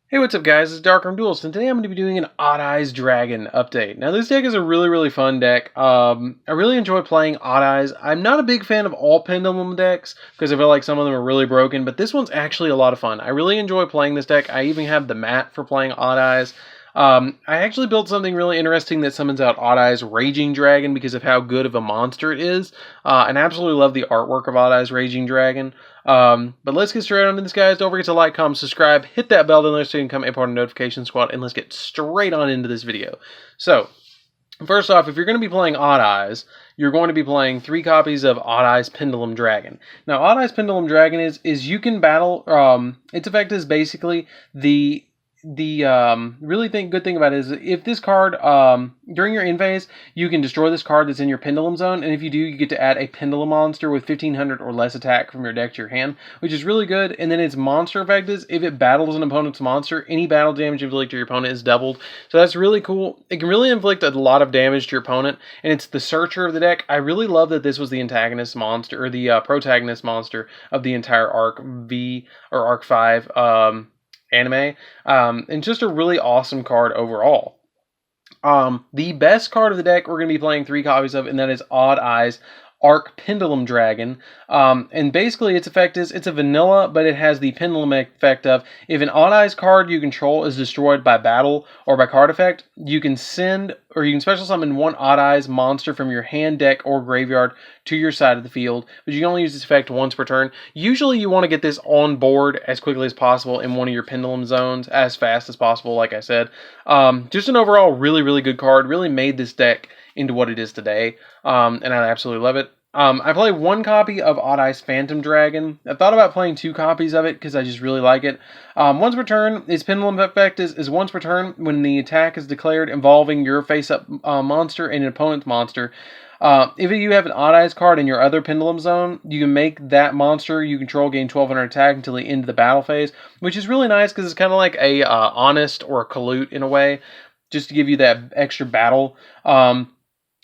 Hey, what's up guys, it's DarkArmedDuelist, and today I'm going to be doing an Odd Eyes Dragon update. Now this deck is a really fun deck. I really enjoy playing Odd Eyes. I'm not a big fan of all Pendulum decks, because I feel like some of them are really broken, but this one's actually a lot of fun. I really enjoy playing this deck. I even have the mat for playing Odd Eyes. I actually built something really interesting that summons out Odd Eyes Raging Dragon because of how good of a monster it is. And I absolutely love the artwork of Odd Eyes Raging Dragon. But let's get straight on to this, guys. Don't forget to like, comment, subscribe, hit that bell down there so you can become a part of the notification squad, and let's get straight on into this video. So, first off, if you're going to be playing Odd Eyes, you're going to be playing 3 copies of Odd Eyes Pendulum Dragon. Now, Odd Eyes Pendulum Dragon is you can battle, its effect is basically the good thing about it is if this card during your end phase, you can destroy this card that's in your pendulum zone, and if you do, you get to add a pendulum monster with 1500 or less attack from your deck to your hand, which is really good. And then its monster effect is if it battles an opponent's monster, any battle damage inflicted to your opponent is doubled. So that's really cool. It can really inflict a lot of damage to your opponent, and it's the searcher of the deck. I really love that this was the antagonist monster, or the protagonist monster of the entire Arc V or Arc 5 anime, and just a really awesome card overall. The best card of the deck we're going to be playing 3 copies of, and that is Odd Eyes Arc Pendulum Dragon. And basically its effect is, it's a vanilla, but it has the pendulum effect of, if an Odd Eyes card you control is destroyed by battle or by card effect, you can send, or you can special summon 1 Odd Eyes monster from your hand, deck, or graveyard to your side of the field, but you can only use this effect once per turn. Usually you want to get this on board as quickly as possible in one of your pendulum zones as fast as possible, like I said. Just an overall really good card, really made this deck into what it is today, and I absolutely love it. I play 1 copy of Odd Eyes Phantom Dragon. I thought about playing 2 copies of it because I just really like it. Once per turn, its pendulum effect is once per turn when the attack is declared involving your face-up monster and an opponent's monster. If you have an Odd Eyes card in your other pendulum zone, you can make that monster you control gain 1200 attack until the end of the battle phase, which is really nice because it's kind of like a Honest or a Colute in a way, just to give you that extra battle.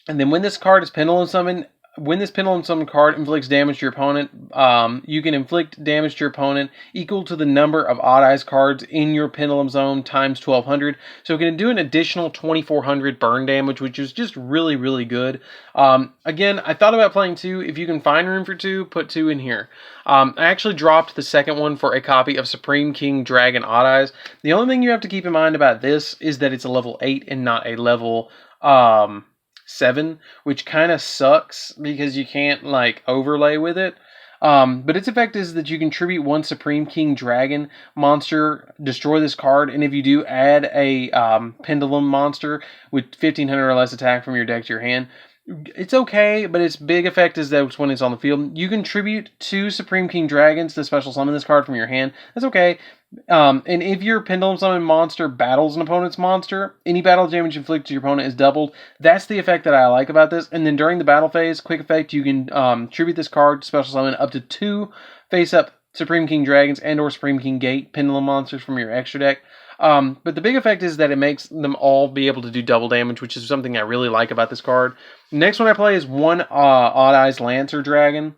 And then when this card is pendulum summoned, when this pendulum summon card inflicts damage to your opponent, you can inflict damage to your opponent equal to the number of Odd Eyes cards in your pendulum zone times 1200. So it can do an additional 2400 burn damage, which is just really good. Again, I thought about playing 2. If you can find room for 2, put 2 in here. I actually dropped the second one for a copy of Supreme King Dragon Odd Eyes. The only thing you have to keep in mind about this is that it's a level 8 and not a level 7, which kind of sucks because you can't like overlay with it. But its effect is that you can tribute 1 Supreme King Dragon monster, destroy this card, and if you do, add a pendulum monster with 1500 or less attack from your deck to your hand. It's okay, but its big effect is that when it's on the field, you can tribute 2 Supreme King Dragons to special summon this card from your hand. That's okay. And if your pendulum summon monster battles an opponent's monster, any battle damage inflicted to your opponent is doubled. That's the effect that I like about this. And then during the battle phase, quick effect, you can tribute this card to special summon up to 2 face-up Supreme King Dragons and or Supreme King Gate pendulum monsters from your extra deck. But the big effect is that it makes them all be able to do double damage, which is something I really like about this card. Next one I play is 1 Odd Eyes Lancer Dragon.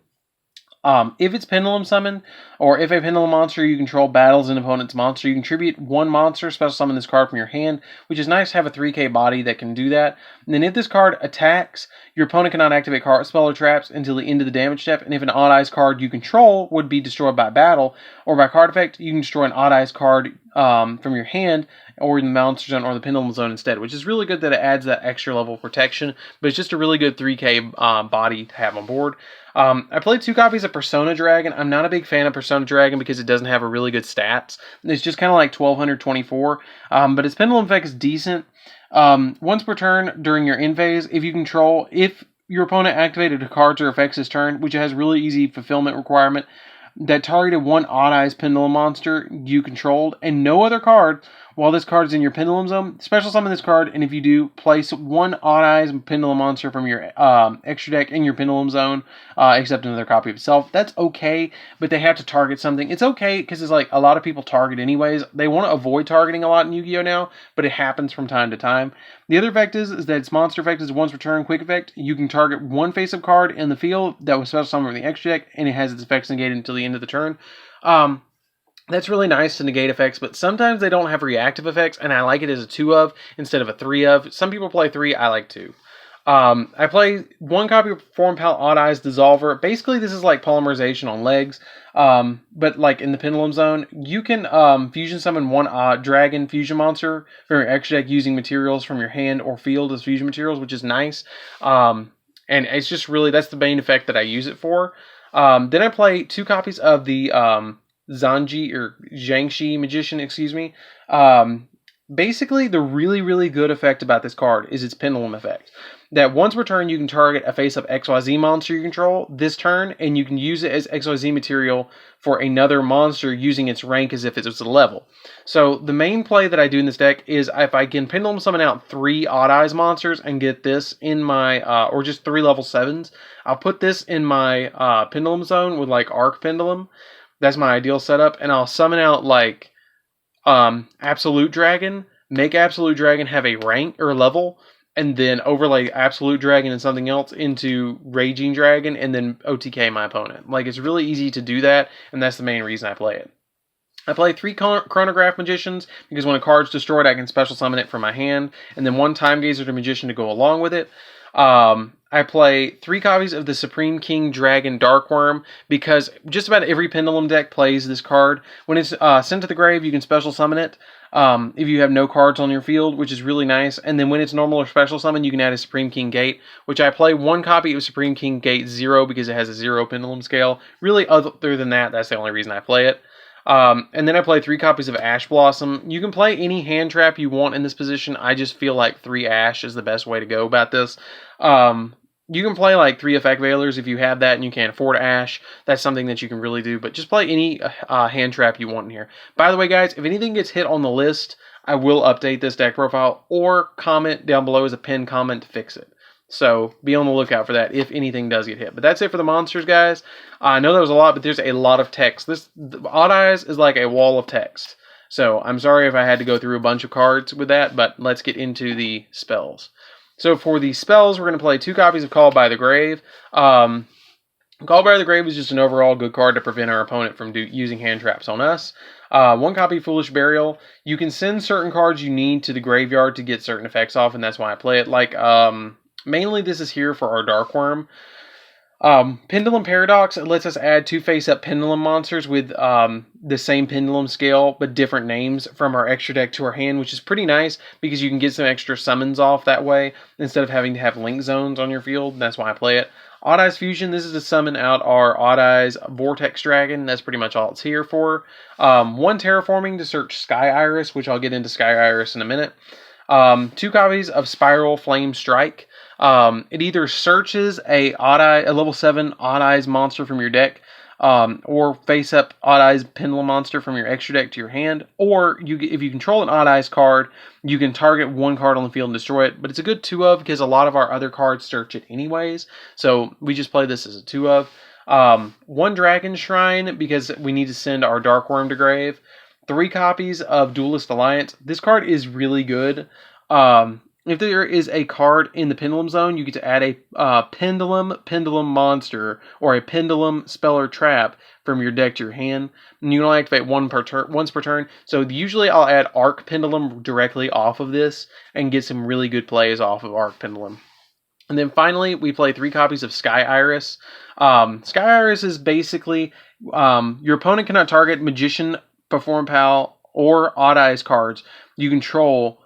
If it's pendulum summoned, or if a pendulum monster you control battles an opponent's monster, you contribute 1 monster, special summon this card from your hand, which is nice to have a 3k body that can do that. And then if this card attacks, your opponent cannot activate card spell or traps until the end of the damage step, and if an Odd Eyes card you control would be destroyed by battle or by card effect, you can destroy an Odd Eyes card from your hand or in the monster zone or the pendulum zone instead, which is really good that it adds that extra level of protection, but it's just a really good 3k body to have on board. I played 2 copies of Persona Dragon. I'm not a big fan of Persona Dragon because it doesn't have a really good stats. It's just kind of like 1224, but its pendulum effect is decent. Once per turn during your end phase, if your opponent activated a card or effects this turn, which has really easy fulfillment requirement, that targeted 1 Odd Eyes pendulum monster you controlled and no other card while this card is in your pendulum zone, special summon this card, and if you do, place 1 Odd Eyes pendulum monster from your extra deck in your pendulum zone, except another copy of itself. That's okay, but they have to target something. It's okay because it's like a lot of people target anyways. They want to avoid targeting a lot in Yu-Gi-Oh now, but it happens from time to time. The other effect is that its monster effect is once per turn quick effect. You can target 1 face-up card in the field that was special summoned from the extra deck, and it has its effects negated until the end of the turn. That's really nice to negate effects, but sometimes they don't have reactive effects, and I like it as a 2 of instead of a 3 of. Some people play 3, I like 2. I play one copy of Form Pal Odd Eyes Dissolver. Basically, this is like polymerization on legs, but like in the Pendulum Zone. You can fusion summon one dragon fusion monster from your extra deck using materials from your hand or field as fusion materials, which is nice. And it's just really, that's the main effect that I use it for. Then I play 2 copies of the Zanji or Zhangxi Magician, excuse me. Basically, the really, really good effect about this card is its Pendulum effect. That once per turn, you can target a face-up XYZ monster you control this turn, and you can use it as XYZ material for another monster using its rank as if it was a level. So the main play that I do in this deck is if I can Pendulum summon out 3 Odd Eyes monsters and get this in my, or just 3 level 7s, I'll put this in my Pendulum Zone with like Arc Pendulum. That's my ideal setup, and I'll summon out like Absolute Dragon, make Absolute Dragon have a rank or level, and then overlay Absolute Dragon and something else into Raging Dragon, and then OTK my opponent. Like, it's really easy to do that, and that's the main reason I play it. I play 3 Chronograph Magicians, because when a card's destroyed, I can special summon it from my hand, and then 1 Time Gazer to Magician to go along with it. I play 3 copies of the Supreme King Dragon Darkworm, because just about every Pendulum deck plays this card. When it's sent to the grave, you can special summon it if you have no cards on your field, which is really nice. And then when it's normal or special summon, you can add a Supreme King Gate, which I play 1 copy of Supreme King Gate 0 because it has a 0 Pendulum scale. Really, other than that, that's the only reason I play it. And then I play 3 copies of Ash Blossom. You can play any hand trap you want in this position. I just feel like 3 Ash is the best way to go about this. You can play like 3 Effect Veilers if you have that and you can't afford Ash. That's something that you can really do. But just play any hand trap you want in here. By the way, guys, if anything gets hit on the list, I will update this deck profile or comment down below as a pinned comment to fix it. So be on the lookout for that if anything does get hit. But that's it for the monsters, guys. I know that was a lot, but there's a lot of text. This Odd Eyes is like a wall of text. So I'm sorry if I had to go through a bunch of cards with that, but let's get into the spells. So for the spells, we're going to play 2 copies of Called by the Grave. Called by the Grave is just an overall good card to prevent our opponent from using hand traps on us. 1 copy of Foolish Burial. You can send certain cards you need to the graveyard to get certain effects off, and that's why I play it. Like, mainly this is here for our Darkworm. Pendulum Paradox, it lets us add 2 face-up Pendulum monsters with the same Pendulum scale, but different names from our extra deck to our hand, which is pretty nice because you can get some extra summons off that way instead of having to have link zones on your field. That's why I play it. Odd Eyes Fusion, this is to summon out our Odd Eyes Vortex Dragon. That's pretty much all it's here for. 1 Terraforming to search Sky Iris, which I'll get into Sky Iris in a minute. 2 copies of Spiral Flame Strike. It either searches a level 7 Odd Eyes monster from your deck, or face up Odd Eyes Pendulum monster from your extra deck to your hand, or if you control an Odd Eyes card, you can target 1 card on the field and destroy it, but it's a good 2 of because a lot of our other cards search it anyways, so we just play this as a 2 of. 1 Dragon Shrine because we need to send our Darkworm to grave. 3 copies of Duelist Alliance. This card is really good. If there is a card in the Pendulum Zone, you get to add a Pendulum monster or a Pendulum spell or trap from your deck to your hand. And you can only activate once per turn. So usually I'll add Arc Pendulum directly off of this and get some really good plays off of Arc Pendulum. And then finally, we play 3 copies of Sky Iris. Sky Iris is basically your opponent cannot target Magician, Perform Pal, or Odd Eyes cards you control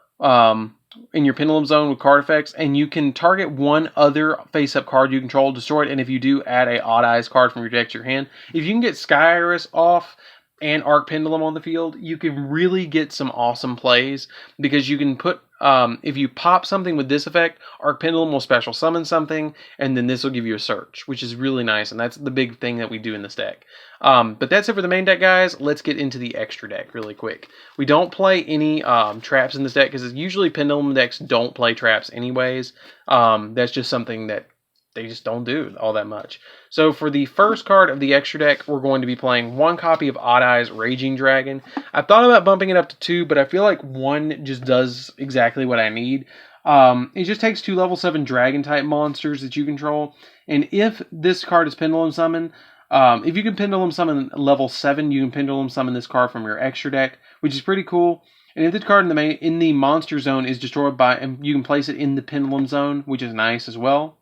in your Pendulum Zone with card effects, and you can target 1 other face-up card you control, destroy it, and if you do, add a Odd Eyes card from your deck to your hand. If you can get Sky Iris off and Arc Pendulum on the field, you can really get some awesome plays, because you can put, if you pop something with this effect, Arc Pendulum will special summon something, and then this will give you a search, which is really nice, and that's the big thing that we do in this deck. But that's it for the main deck, guys. Let's get into the extra deck really quick. We don't play any traps in this deck, because usually Pendulum decks don't play traps anyways. That's just something that they just don't do all that much. So for the first card of the extra deck, we're going to be playing 1 copy of Odd Eyes Raging Dragon. I thought about bumping it up to 2, but I feel like 1 just does exactly what I need. It just takes 2 level 7 dragon type monsters that you control, and if this card is Pendulum Summon, If you can Pendulum Summon level 7, you can Pendulum Summon this card from your extra deck, which is pretty cool. And if this card in the monster zone is destroyed by, and you can place it in the Pendulum zone, which is nice as well.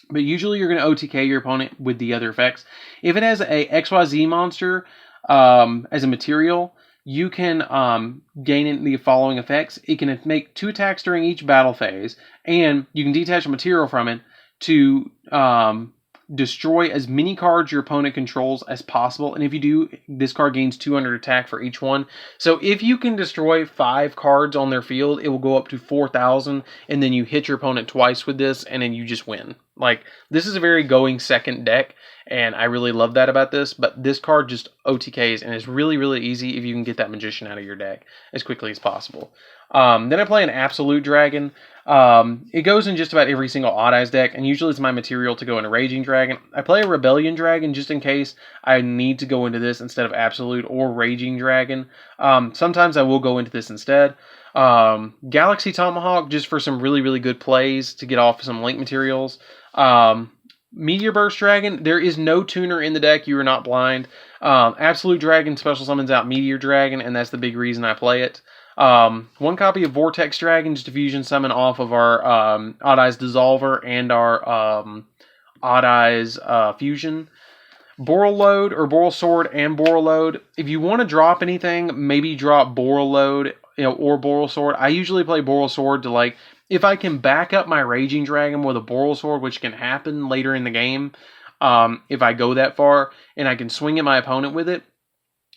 But usually you're going to OTK your opponent with the other effects. If it has a XYZ monster as a material, you can gain the following effects. It can make 2 attacks during each battle phase, and you can detach a material from it to destroy as many cards your opponent controls as possible. And if you do, this card gains 200 attack for each one. So if you can destroy 5 cards on their field, it will go up to 4,000, and then you hit your opponent twice with this, and then you just win. Like, this is a very going second deck, and I really love that about this, but this card just OTKs, and it's really, really easy if you can get that Magician out of your deck as quickly as possible. Then I play an Absolute Dragon. It goes in just about every single Odd Eyes deck, and usually it's my material to go into Raging Dragon. I play a Rebellion Dragon just in case I need to go into this instead of Absolute or Raging Dragon. Sometimes I will go into this instead. Galaxy Tomahawk just for some really, really good plays to get off some link materials. Meteor Burst Dragon, there is no tuner in the deck. You are not blind. Absolute Dragon special summons out Meteor Dragon, and that's the big reason I play it. 1 copy of Vortex Dragon, just a fusion summon off of our Odd Eyes Dissolver and our Odd Eyes Fusion. Borreload or Borrelsword and Borreload. If you want to drop anything, maybe drop Borreload or Borrelsword. I usually play Borrelsword to, like, if I can back up my Raging Dragon with a Borrelsword, which can happen later in the game, if I go that far, and I can swing at my opponent with it,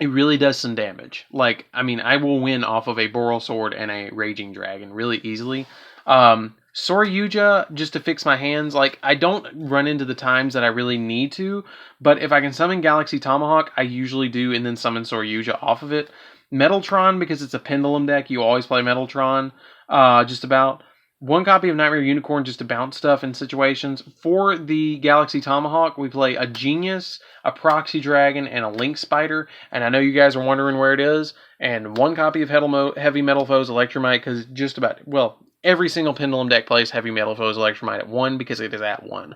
it really does some damage. Like, I mean, I will win off of a Borrelsword and a Raging Dragon really easily. Yugioh, just to fix my hands. Like, I don't run into the times that I really need to, but if I can summon Galaxy Tomahawk, I usually do, and then summon Yugioh off of it. Metaltron, because it's a Pendulum deck, you always play Metaltron, just about. 1 copy of Nightmare Unicorn just to bounce stuff in situations. For the Galaxy Tomahawk, we play a Genius, a Proxy Dragon, and a Link Spider. And I know you guys are wondering where it is. And 1 copy of Heavy Metal Foes Electromite, because just about, well, every single Pendulum deck plays Heavy Metal Foes Electromite at 1 because it is at 1.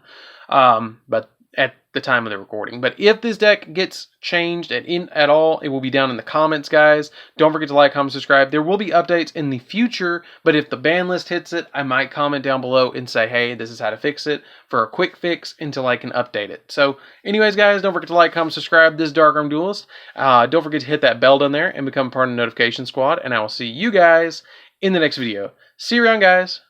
But at the time of the recording. But if this deck gets changed at all, it will be down in the comments, guys. Don't forget to like, comment, subscribe. There will be updates in the future, but if the ban list hits it, I might comment down below and say, hey, this is how to fix it, for a quick fix until I can update it. So anyways, guys, don't forget to like, comment, subscribe. This is DarkArmedDuelist. Don't forget to hit that bell down there and become part of the notification squad, and I will see you guys in the next video. See you around, guys.